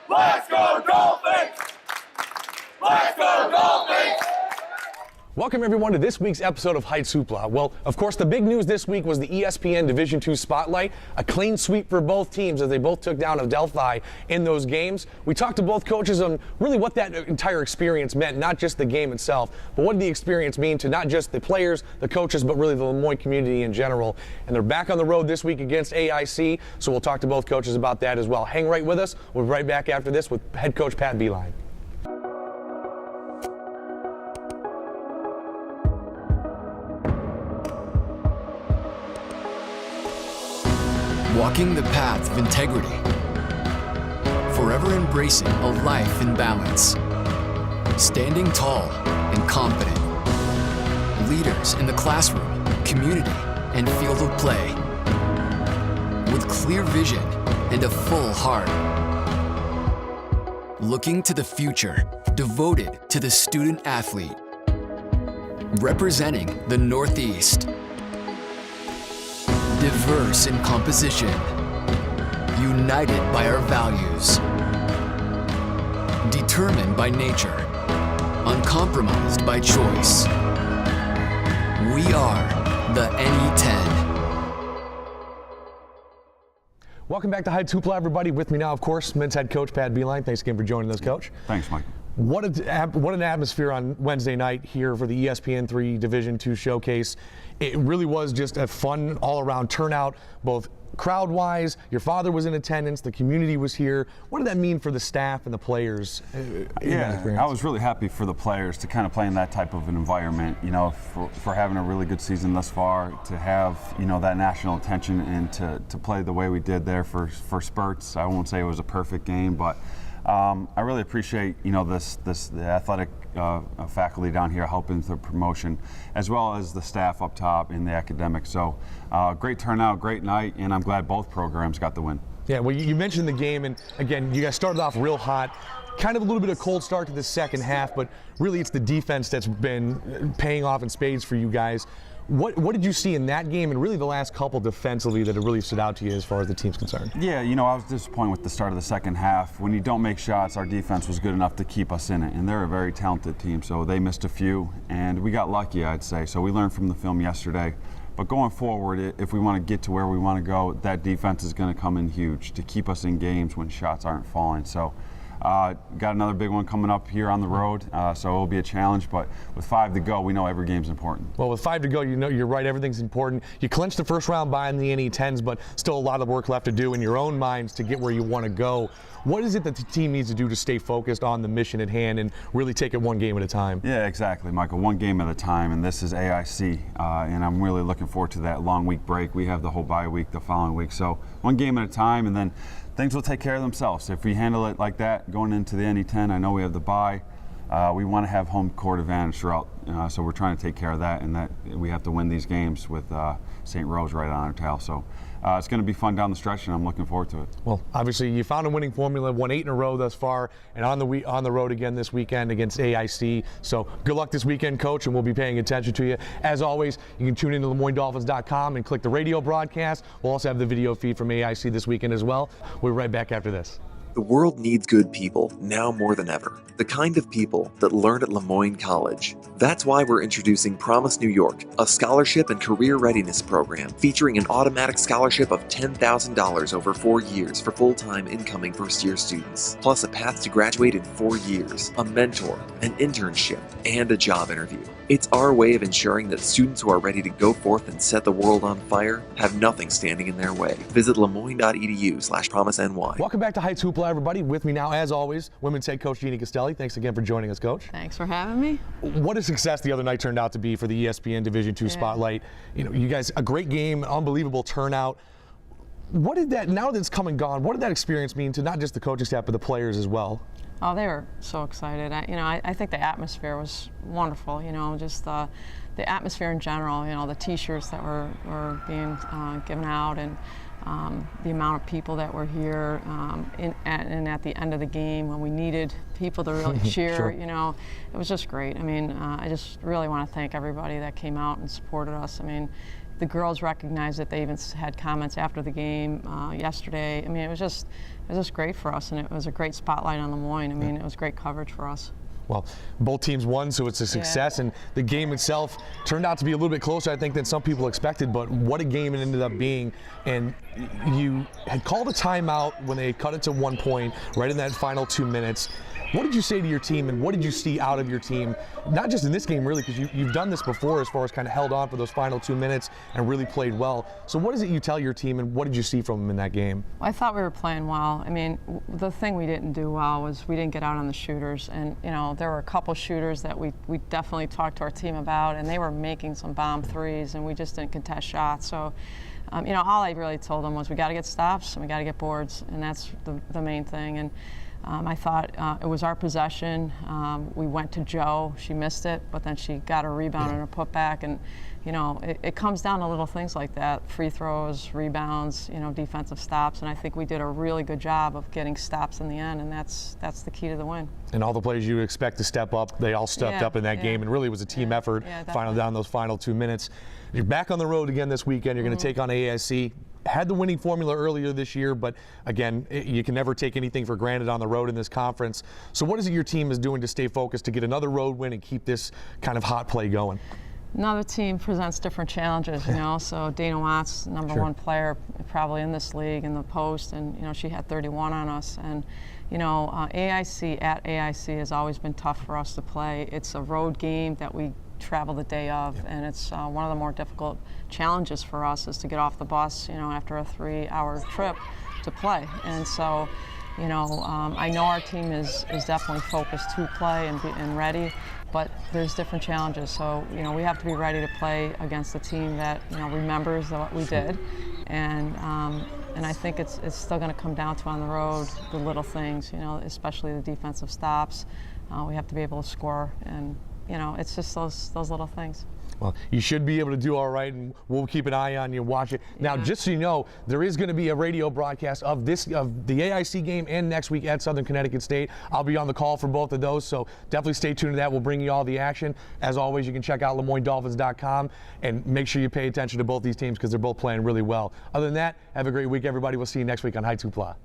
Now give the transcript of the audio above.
Let's go Dolphins! Let's go Dolphins! Welcome everyone to this week's episode of Heights Hoopla. Well, of course, the big news this week was the ESPN Division II Spotlight, a clean sweep for both teams as they both took down Adelphi in those games. We talked to both coaches on really what that entire experience meant, not just the game itself, but what did the experience mean to not just the players, the coaches, but really the Lemoyne community in general. And they're back on the road this week against AIC, so we'll talk to both coaches about that as well. Hang right with us. We'll be right back after this with head coach Pat Beeline. Walking the path of integrity, forever embracing a life in balance, standing tall and confident, leaders in the classroom, community, and field of play, with clear vision and a full heart, looking to the future, devoted to the student athlete, representing the Northeast. Diverse in composition, united by our values, determined by nature, uncompromised by choice. We are the NE10. Welcome back to Heights Hoopla, everybody. With me now, of course, men's head coach Pat Beeline. Thanks again for joining us, Coach. Thanks, Mike. What an atmosphere on Wednesday night here for the ESPN3 Division II Showcase. It really was just a fun all-around turnout, both crowd-wise. Your father was in attendance. The community was here. What did that mean for the staff and the players? I was really happy for the players to kind of play in that type of an environment. You know, for having a really good season thus far, to have that national attention and to play the way we did there for spurts. I won't say it was a perfect game, but I really appreciate the athletic faculty down here helping with the promotion, as well as the staff up top in the academics. So great turnout, great night, and I'm glad both programs got the win. Yeah, well, you mentioned the game, and again, you guys started off real hot. Kind of a little bit of cold start to the second half, but really it's the defense that's been paying off in spades for you guys. What did you see in that game and really the last couple defensively that have really stood out to you as far as the team's concerned? Yeah, I was disappointed with the start of the second half. When you don't make shots, our defense was good enough to keep us in it, and they're a very talented team, so they missed a few, and we got lucky, I'd say. So we learned from the film yesterday. But going forward, if we want to get to where we want to go, that defense is going to come in huge to keep us in games when shots aren't falling. So got another big one coming up here on the road, so it'll be a challenge. But with 5 to go, we know every game's important. Well, with 5 to go, you're right, everything's important. You clinched the first round bye in the NE10s, but still a lot of work left to do in your own minds to get where you want to go. What is it that the team needs to do to stay focused on the mission at hand and really take it one game at a time? Yeah, exactly, Michael. One game at a time, and this is AIC, and I'm really looking forward to that long week break. We have the whole bye week the following week, so one game at a time, and then things will take care of themselves. If we handle it like that going into the NE10, I know we have the bye. We want to have home court advantage throughout, so we're trying to take care of that, and that we have to win these games with St. Rose right on our tail. So it's going to be fun down the stretch, and I'm looking forward to it. Well, obviously you found a winning formula, won 8 in a row thus far, and on the road again this weekend against AIC. So good luck this weekend, Coach, and we'll be paying attention to you. As always, you can tune into LeMoyneDolphins.com and click the radio broadcast. We'll also have the video feed from AIC this weekend as well. We'll be right back after this. The world needs good people now more than ever. The kind of people that learn at Lemoyne College. That's why we're introducing Promise New York, a scholarship and career readiness program featuring an automatic scholarship of $10,000 over 4 years for full-time incoming first-year students, plus a path to graduate in 4 years, a mentor, an internship, and a job interview. It's our way of ensuring that students who are ready to go forth and set the world on fire have nothing standing in their way. Visit lemoyne.edu/promiseny. Welcome back to Heights Hoopla, everybody. With me now, as always, women's head coach Jeannie Castelli. Thanks again for joining us, Coach. Thanks for having me. What a success the other night turned out to be for the ESPN Division II Spotlight. You guys, a great game, unbelievable turnout. What did that, now that it's come and gone, what did that experience mean to not just the coaching staff, but the players as well? Oh, they were so excited. I think the atmosphere was wonderful. Just the atmosphere in general. The T-shirts that were being given out, and the amount of people that were here, and at the end of the game when we needed people to really cheer. Sure. It was just great. I just really want to thank everybody that came out and supported us. the girls recognized it. They even had comments after the game yesterday. I mean, it was just great for us, and it was a great spotlight on Lemoyne. I mean, it was great coverage for us. Well, both teams won, so it's a success, and the game itself turned out to be a little bit closer, I think, than some people expected, but what a game it ended up being. And you had called a timeout when they cut it to 1 point, right in that final 2 minutes. What did you say to your team, and what did you see out of your team, not just in this game, really, because you've done this before as far as kind of held on for those final 2 minutes and really played well. So what is it you tell your team, and what did you see from them in that game? I thought we were playing well. I mean, the thing we didn't do well was we didn't get out on the shooters, and there were a couple shooters that we definitely talked to our team about, and they were making some bomb threes, and we just didn't contest shots. So all I really told them was we got to get stops and we got to get boards, and that's the main thing. And I thought it was our possession. We went to Jo. She missed it, but then she got a rebound and a putback. And, it comes down to little things like that, free throws, rebounds, defensive stops. And I think we did a really good job of getting stops in the end, and that's the key to the win. And all the players you expect to step up, they all stepped up in that game, and really it was a team effort down those final 2 minutes. You're back on the road again this weekend. You're going to take on AIC. Had the winning formula earlier this year, but again, you can never take anything for granted on the road in this conference. So what is it your team is doing to stay focused to get another road win and keep this kind of hot play going? Another team presents different challenges, so Dana Watts, number one player probably in this league in the post, and she had 31 on us. And AIC at AIC has always been tough for us to play. It's a road game that we travel the day of, and it's one of the more difficult challenges for us is to get off the bus, after a 3-hour trip to play. And so, I know our team is definitely focused to play and ready, but there's different challenges. So, we have to be ready to play against a team that, remembers what we did. And I think it's still going to come down to on the road, the little things, especially the defensive stops. We have to be able to score, and it's just those little things. Well, you should be able to do all right, and we'll keep an eye on you and watch it. Now, just so you know, there is going to be a radio broadcast of the AIC game and next week at Southern Connecticut State. I'll be on the call for both of those, so definitely stay tuned to that. We'll bring you all the action. As always, you can check out LeMoyneDolphins.com and make sure you pay attention to both these teams because they're both playing really well. Other than that, have a great week, everybody. We'll see you next week on Heights Hoopla.